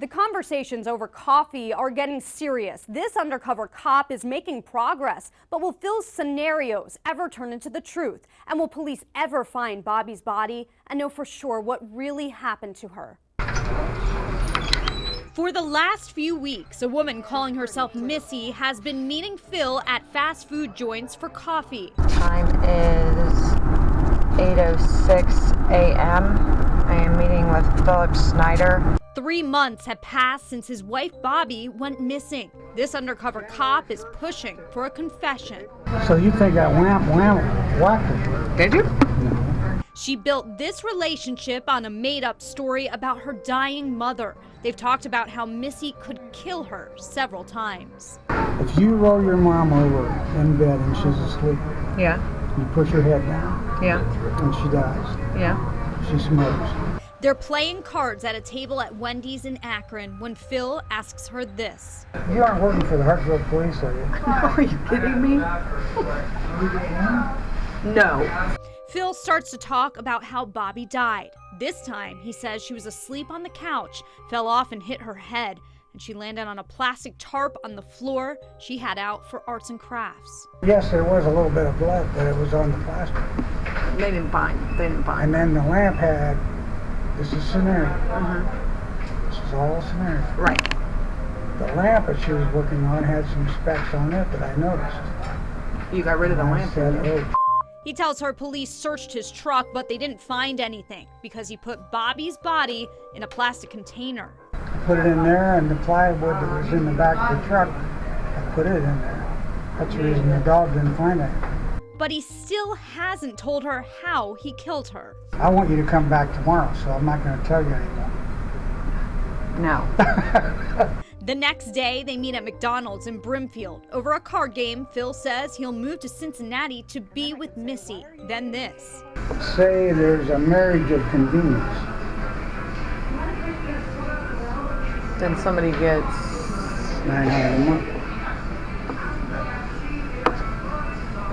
The conversations over coffee are getting serious. This undercover cop is making progress, but will Phil's scenarios ever turn into the truth? And will police ever find Bobby's body and know for sure what really happened to her? For the last few weeks, a woman calling herself Missy has been meeting Phil at fast food joints for coffee. Time is 8:06 a.m. I am meeting with Philip Snider. 3 months have passed since his wife Bobby went missing. This undercover cop is pushing for a confession. So you think I whacked her? Did you? No. She built this relationship on a made-up story about her dying mother. They've talked about how Missy could kill her several times. If you roll your mom over in bed and she's asleep, Yeah. you push her head down, Yeah. and she dies. Yeah. She smothers. They're playing cards at a table at Wendy's in Akron when Phil asks her this. You aren't working for the Hartsville police, are you? Are you kidding me? No. Phil starts to talk about how Bobby died. This time, he says she was asleep on the couch, fell off and hit her head, and she landed on a plastic tarp on the floor she had out for arts and crafts. Yes, there was a little bit of blood, but it was on the plastic. They didn't find. And then the lamp had, this is scenario. This is all scenario. Right. The lamp that she was working on had some specks on it that I noticed. You got rid of the And I lamp. said, oh, He tells her police searched his truck, but they didn't find anything because he put Bobby's body in a plastic container. I put it in there, and the plywood that was in the back of the truck, I put it in there. That's the reason the dog didn't find it. But he still hasn't told her how he killed her. I want you to come back tomorrow, so I'm not going to tell you anymore. No. The next day, they meet at McDonald's in Brimfield. Over a card game, Phil says he'll move to Cincinnati to be with Missy. Then this. Say there's a marriage of convenience. Then somebody gets $900 a month.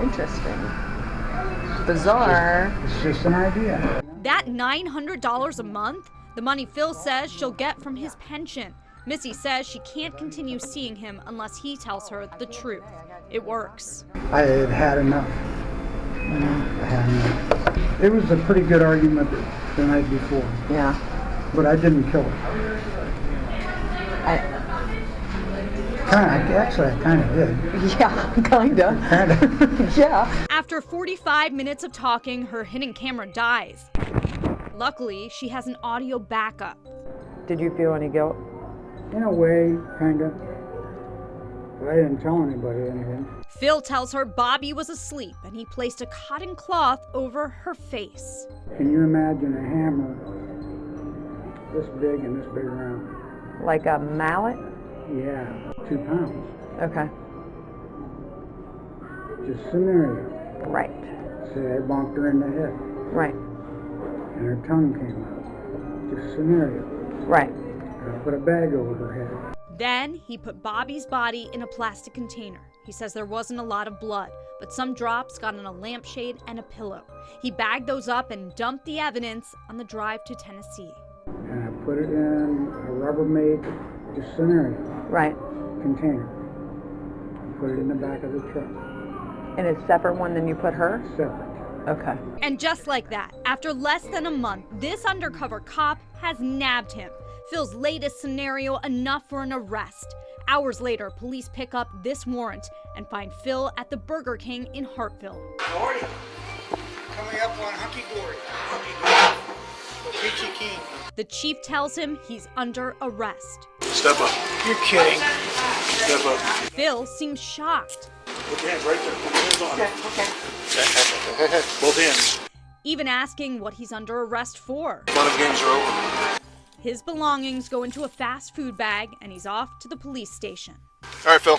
interesting. Bizarre. It's just an idea. That $900 a month? The money Phil says she'll get from his pension. Missy says she can't continue seeing him unless he tells her the truth. It works. I had had enough. I had enough. It was a pretty good argument the night before, Yeah. but I didn't kill her. Actually, I kind of did. Yeah, kinda. Kind of. Yeah. After 45 minutes of talking, her hidden camera dies. Luckily, she has an audio backup. Did you feel any guilt? In a way, kind of. But I didn't tell anybody anything. Phil tells her Bobby was asleep and he placed a cotton cloth over her face. Can you imagine a hammer this big and this big around? Like a mallet? Yeah, 2 pounds. Okay. Just scenario. Right. Say I bonked her in the head Right. and her tongue came out. Just scenario. Right. And I put a bag over her head. Then he put Bobby's body in a plastic container. He says there wasn't a lot of blood, but some drops got on a lampshade and a pillow. He bagged those up and dumped the evidence on the drive to Tennessee. And I put it in a Rubbermaid, just scenario, Right. container. And put it in the back of the truck. In a separate one than you put her? Separate. Okay. And just like that, after less than a month, this undercover cop has nabbed him. Phil's latest scenario enough for an arrest. Hours later, police pick up this warrant and find Phil at the Burger King in Hartville. How are you? Coming up on Hunky Dory. Peachy Keen. The chief tells him he's under arrest. Step up. You're kidding. Step up. Phil seems shocked, Put your hands right there. Put your hands on it. Okay. Both hands. even asking what he's under arrest for. Fun and games are over. His belongings go into a fast food bag, and he's off to the police station. All right, Phil.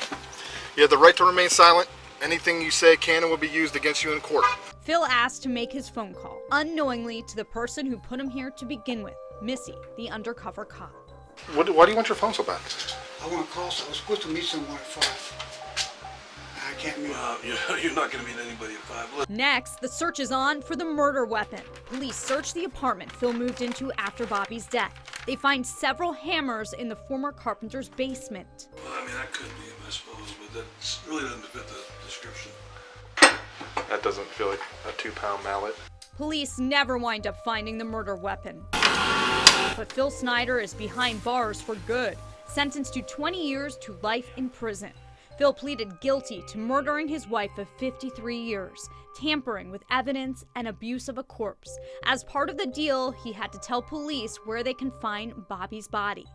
You have the right to remain silent. Anything you say can and will be used against you in court. Phil asked to make his phone call, unknowingly to the person who put him here to begin with, Missy, the undercover cop. Why do you want your phone so bad? I want to call, so I was supposed to meet someone at 5. I can't meet. You're not going to meet anybody at 5. Look. Next, the search is on for the murder weapon. Police search the apartment Phil moved into after Bobby's death. They find several hammers in the former carpenter's basement. Well, I mean, that could be him, I suppose, but that really doesn't fit the description. That doesn't feel like a 2-pound mallet. Police never wind up finding the murder weapon. But Phil Snider is behind bars for good, sentenced to 20 years to life in prison. Phil pleaded guilty to murdering his wife of 53 years, tampering with evidence, and abuse of a corpse. As part of the deal, he had to tell police where they can find Bobby's body.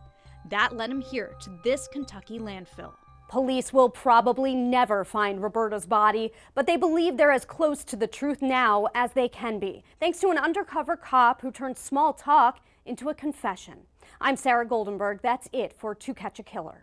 That led him here to this Kentucky landfill. Police will probably never find Roberta's body, but they believe they're as close to the truth now as they can be, thanks to an undercover cop who turned small talk into a confession. I'm Sarah Goldenberg. That's it for To Catch a Killer.